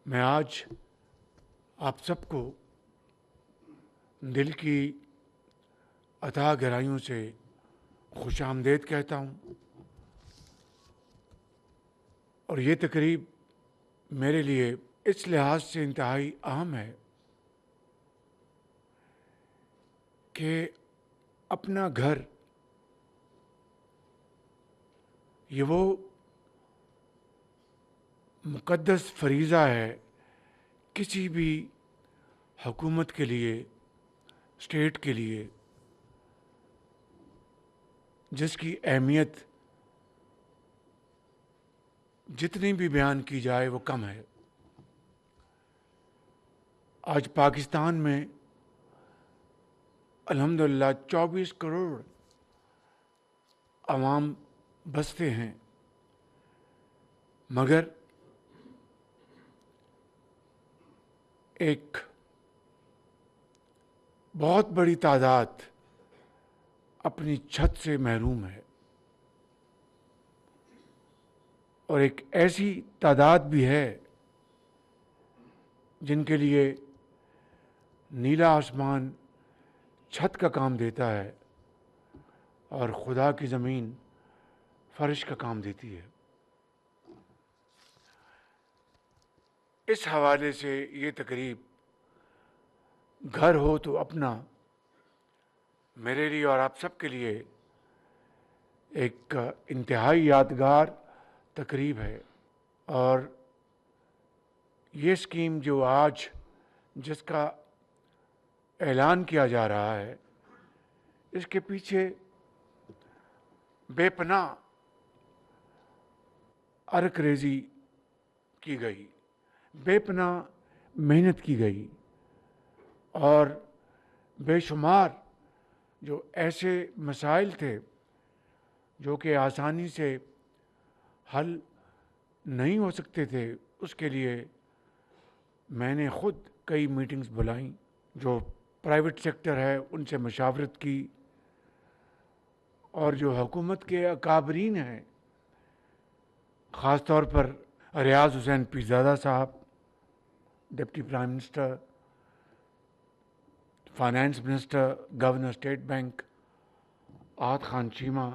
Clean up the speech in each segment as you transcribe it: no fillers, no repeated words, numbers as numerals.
میں آج آپ سب کو دل کی اتھاہ گہرائیوں سے خوش آمدید کہتا ہوں، اور یہ تقریب میرے لیے اس لحاظ سے انتہائی اہم ہے کہ اپنا گھر یہ وہ مقدس فریضہ ہے کسی بھی حکومت کے لیے، اسٹیٹ کے لیے، جس کی اہمیت جتنی بھی بیان کی جائے وہ کم ہے۔ آج پاکستان میں الحمدللہ 24 کروڑ عوام بستے ہیں، مگر ایک بہت بڑی تعداد اپنی چھت سے محروم ہے، اور ایک ایسی تعداد بھی ہے جن کے لیے نیلا آسمان چھت کا کام دیتا ہے اور خدا کی زمین فرش کا کام دیتی ہے۔ اس حوالے سے یہ تقریب گھر ہو تو اپنا میرے لیے اور آپ سب کے لیے ایک انتہائی یادگار تقریب ہے، اور یہ اسکیم جو آج جس کا اعلان کیا جا رہا ہے، اس کے پیچھے بے پناہ عرق ریزی کی گئی، بے پناہ محنت کی گئی، اور بے شمار جو ایسے مسائل تھے جو کہ آسانی سے حل نہیں ہو سکتے تھے، اس کے لیے میں نے خود کئی میٹنگز بلائیں، جو پرائیویٹ سیکٹر ہے ان سے مشاورت کی، اور جو حکومت کے اکابرین ہیں، خاص طور پر ریاض Hussain Pirzada Sahib, deputy prime minister, finance minister, governor State Bank Ahad Khan Cheema,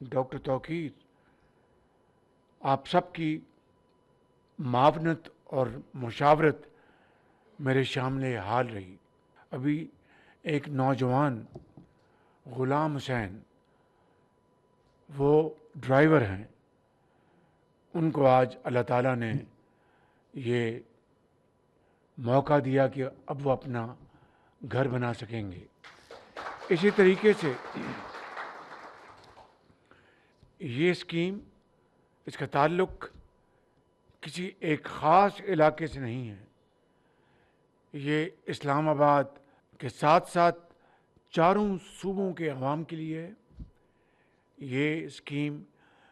doctor Tauqir, آپ سب کی معاونت اور مشاورت میرے شامل حال رہی۔ ابھی ایک نوجوان غلام حسین، وہ ڈرائیور ہیں، ان کو آج اللہ تعالیٰ نے یہ موقع دیا کہ اب وہ اپنا گھر بنا سکیں گے۔ اسی طریقے سے یہ اسکیم، اس کا تعلق کسی ایک خاص علاقے سے نہیں ہے، یہ اسلام آباد کے ساتھ ساتھ چاروں صوبوں کے عوام کے لیے ہے۔ یہ اسکیم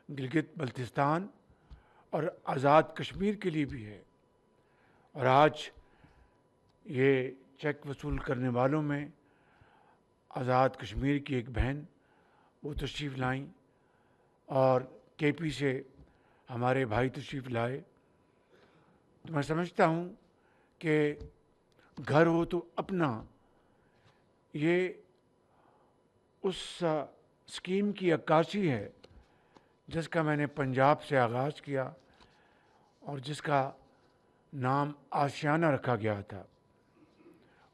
گلگت بلتستان اور آزاد کشمیر کے لیے بھی ہے، اور آج یہ چیک وصول کرنے والوں میں آزاد کشمیر کی ایک بہن وہ تشریف لائیں، اور کے پی سے ہمارے بھائی تشریف لائے۔ تو میں سمجھتا ہوں کہ گھر ہو تو اپنا، یہ اس اسکیم کی عکاسی ہے جس کا میں نے پنجاب سے آغاز کیا، اور جس کا نام آشیانہ رکھا گیا تھا،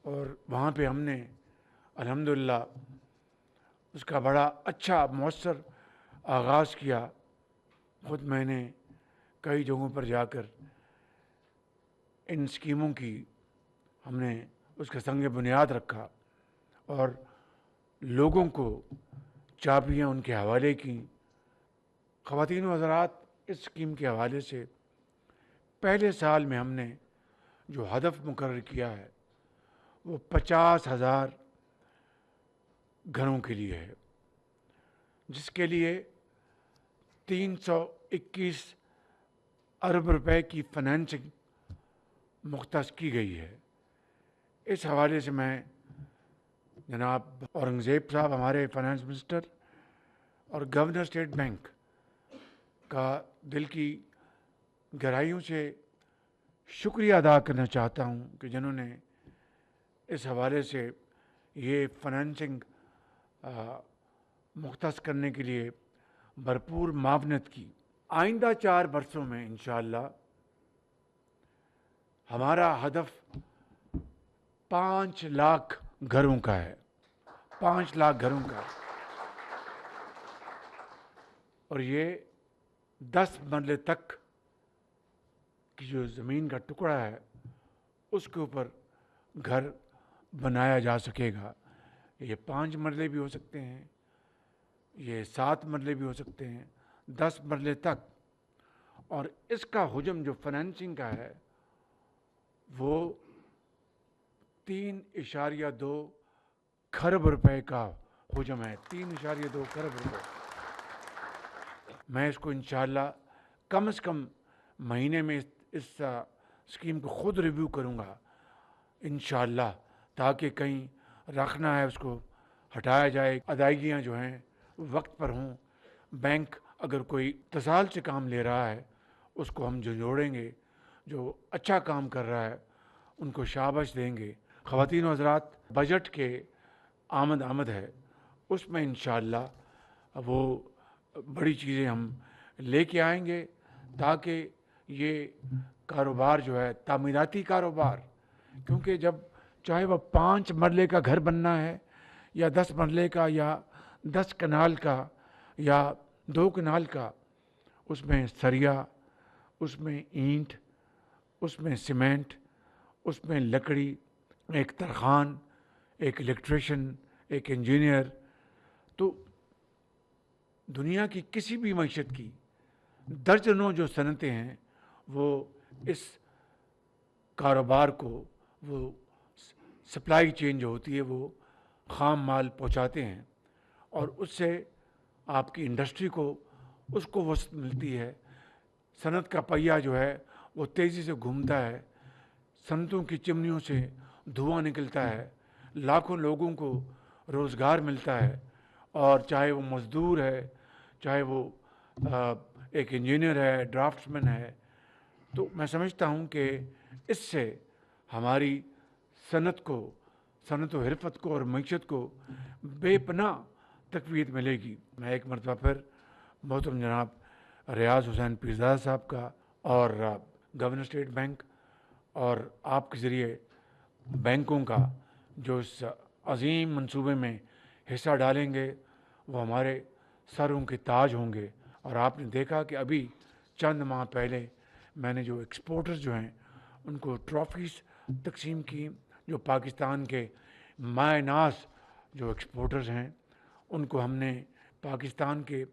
اور وہاں پہ ہم نے الحمدللہ اس کا بڑا اچھا مؤثر آغاز کیا۔ خود میں نے کئی جگہوں پر جا کر ان اسکیموں کی ہم نے اس کا سنگ بنیاد رکھا، اور لوگوں کو چابیاں ان کے حوالے کی۔ خواتین و حضرات، اس اسکیم کے حوالے سے پہلے سال میں ہم نے جو ہدف مقرر کیا ہے وہ 50,000 گھروں کے لیے ہے، جس کے لیے 321 ارب روپے کی فنانسنگ مختص کی گئی ہے۔ اس حوالے سے میں جناب اورنگزیب صاحب، ہمارے فائنانس منسٹر، اور گورنر اسٹیٹ بینک کا دل کی گہرائیوں سے شکریہ ادا کرنا چاہتا ہوں کہ جنہوں نے اس حوالے سے یہ فنانسنگ مختص کرنے کے لیے بھرپور معاونت کی۔ آئندہ 4 برسوں میں انشاءاللہ ہمارا ہدف 5 لاکھ گھروں کا ہے، 5 لاکھ گھروں کا، اور یہ 10 مرلے تک کی جو زمین کا ٹکڑا ہے اس کے اوپر گھر بنایا جا سکے گا۔ یہ 5 مرلے بھی ہو سکتے ہیں، یہ 7 مرلے بھی ہو سکتے ہیں، 10 مرلے تک۔ اور اس کا حجم جو فنانسنگ کا ہے وہ 3.2 کھرب روپے کا حجم ہے، 3.2 کھرب روپے۔ میں اس کو انشاءاللہ کم از کم مہینے میں اس اسکیم کو خود ریویو کروں گا انشاءاللہ، تاکہ کہیں رکھنا ہے اس کو ہٹایا جائے، ادائیگیاں جو ہیں وقت پر ہوں۔ بینک اگر کوئی اتصال سے کام لے رہا ہے اس کو ہم جو جوڑیں گے، جو اچھا کام کر رہا ہے ان کو شاباش دیں گے۔ خواتین و حضرات، بجٹ کے آمد ہے، اس میں انشاءاللہ وہ بڑی چیزیں ہم لے کے آئیں گے تاکہ یہ کاروبار جو ہے تعمیراتی کاروبار، کیونکہ جب چاہے وہ 5 مرلے کا گھر بننا ہے یا 10 مرلے کا یا 10 کنال کا یا 2 کنال کا، اس میں سریا، اس میں اینٹ، اس میں سیمنٹ، اس میں لکڑی، ایک ترخان، ایک الیکٹریشین، ایک انجینئر۔ تو دنیا کی کسی بھی معیشت کی درجنوں جو صنعتیں ہیں وہ اس کاروبار کو، وہ سپلائی چین جو ہوتی ہے وہ خام مال پہنچاتے ہیں، اور اس سے آپ کی انڈسٹری کو اس کو وسعت ملتی ہے۔ صنعت کا پہیہ جو ہے وہ تیزی سے گھومتا ہے، صنعتوں کی چمنیوں سے دھواں نکلتا ہے، لاکھوں لوگوں کو روزگار ملتا ہے، اور چاہے وہ مزدور ہے، چاہے وہ ایک انجینئر ہے، ڈرافٹس مین ہے۔ تو میں سمجھتا ہوں کہ اس سے ہماری صنعت کو، صنعت و حرفت کو اور معیشت کو بے پناہ تقویت ملے گی۔ میں ایک مرتبہ پھر محترم جناب ریاض حسین پیرزادہ صاحب کا اور گورنر اسٹیٹ بینک اور آپ کے ذریعے بینکوں کا جو اس عظیم منصوبے میں حصہ ڈالیں گے وہ ہمارے سروں کے تاج ہوں گے۔ اور آپ نے دیکھا کہ ابھی چند ماہ پہلے میں نے جو ایکسپورٹرز جو ہیں ان کو ٹرافیز تقسیم کی، جو پاکستان کے مائع ناز جو ایکسپورٹرز ہیں ان کو ہم نے پاکستان کے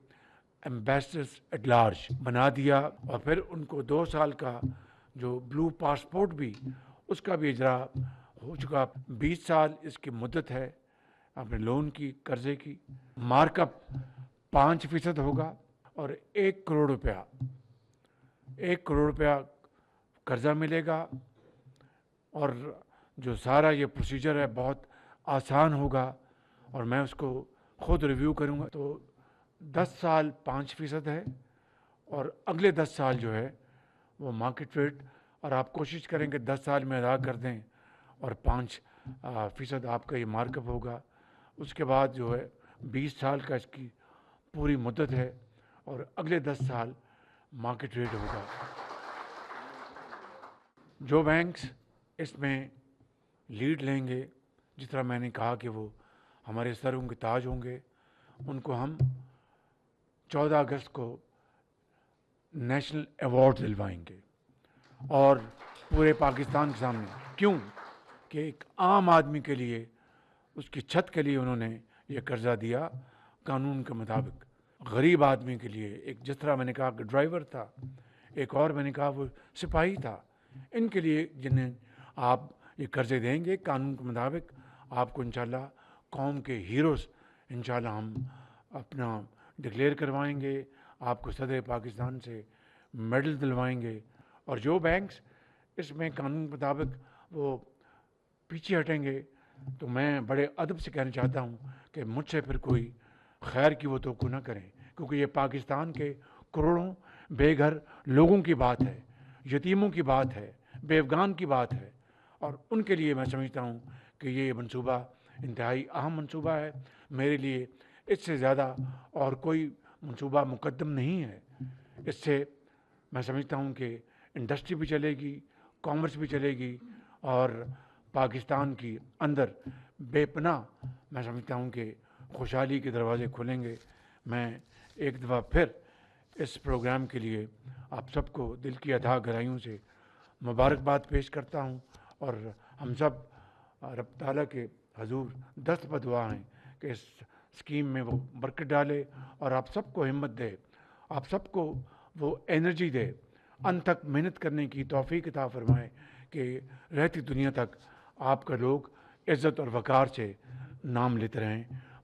ایمبیسڈرز ایٹ لارج بنا دیا، اور پھر ان کو 2 سال کا جو بلو پاسپورٹ بھی، اس کا بھی اجرا ہو چکا۔ 20 سال اس کی مدت ہے اپنے لون کی، قرضے کی۔ مارک اپ 5% ہوگا، اور 1 کروڑ روپیہ، 1 کروڑ روپیہ قرضہ ملے گا، اور جو سارا یہ پروسیجر ہے بہت آسان ہوگا، اور میں اس کو خود ریویو کروں گا۔ تو 10 سال 5% ہے، اور اگلے 10 سال جو ہے وہ مارکیٹ ریٹ، اور آپ کوشش کریں کہ 10 سال میں ادا کر دیں، اور 5% آپ کا یہ مارک اپ ہوگا۔ اس کے بعد جو ہے 20 سال کا اس کی پوری مدت ہے، اور اگلے 10 سال مارکیٹ ریٹ ہوگا۔ جو بینکس اس میں لیڈ لیں گے، جس طرح میں نے کہا کہ وہ ہمارے سروں کے تاج ہوں گے، ان کو ہم 14 اگست کو نیشنل ایوارڈ دلوائیں گے، اور پورے پاکستان کے سامنے۔ کیوں کہ ایک عام آدمی کے لیے، اس کی چھت کے لیے انہوں نے یہ قرضہ دیا قانون کے مطابق۔ غریب آدمی کے لیے، ایک جس طرح میں نے کہا کہ ڈرائیور تھا، ایک اور میں نے کہا وہ سپاہی تھا، ان کے لیے جنہیں آپ یہ قرضے دیں گے قانون کے مطابق، آپ کو انشاءاللہ قوم کے ہیروز انشاءاللہ ہم اپنا ڈکلیئر کروائیں گے، آپ کو صدر پاکستان سے میڈل دلوائیں گے۔ اور جو بینکس اس میں قانون کے مطابق وہ پیچھے ہٹیں گے، تو میں بڑے ادب سے کہنا چاہتا ہوں کہ مجھ سے پھر کوئی خیر کی وہ توقع نہ کریں، کیونکہ یہ پاکستان کے کروڑوں بے گھر لوگوں کی بات ہے، یتیموں کی بات ہے، بے افغان کی بات ہے، اور ان کے لیے میں سمجھتا ہوں کہ یہ منصوبہ انتہائی اہم منصوبہ ہے۔ میرے لیے اس سے زیادہ اور کوئی منصوبہ مقدم نہیں ہے۔ اس سے میں سمجھتا ہوں کہ انڈسٹری بھی چلے گی، کامرس بھی چلے گی، اور پاکستان کی اندر بے پناہ میں سمجھتا ہوں کہ خوشحالی کے دروازے کھلیں گے۔ میں ایک دفعہ پھر اس پروگرام کے لیے آپ سب کو دل کی اتھاہ گہرائیوں سے مبارکباد پیش کرتا ہوں، اور ہم سب رب تعالیٰ کے حضور دست بدعا ہیں کہ اس اسکیم میں وہ برکت ڈالے، اور آپ سب کو ہمت دے، آپ سب کو وہ انرجی دے، انت تک محنت کرنے کی توفیق عطا فرمائے کہ رہتی دنیا تک آپ کا لوگ عزت اور وقار سے نام لیتے رہیں۔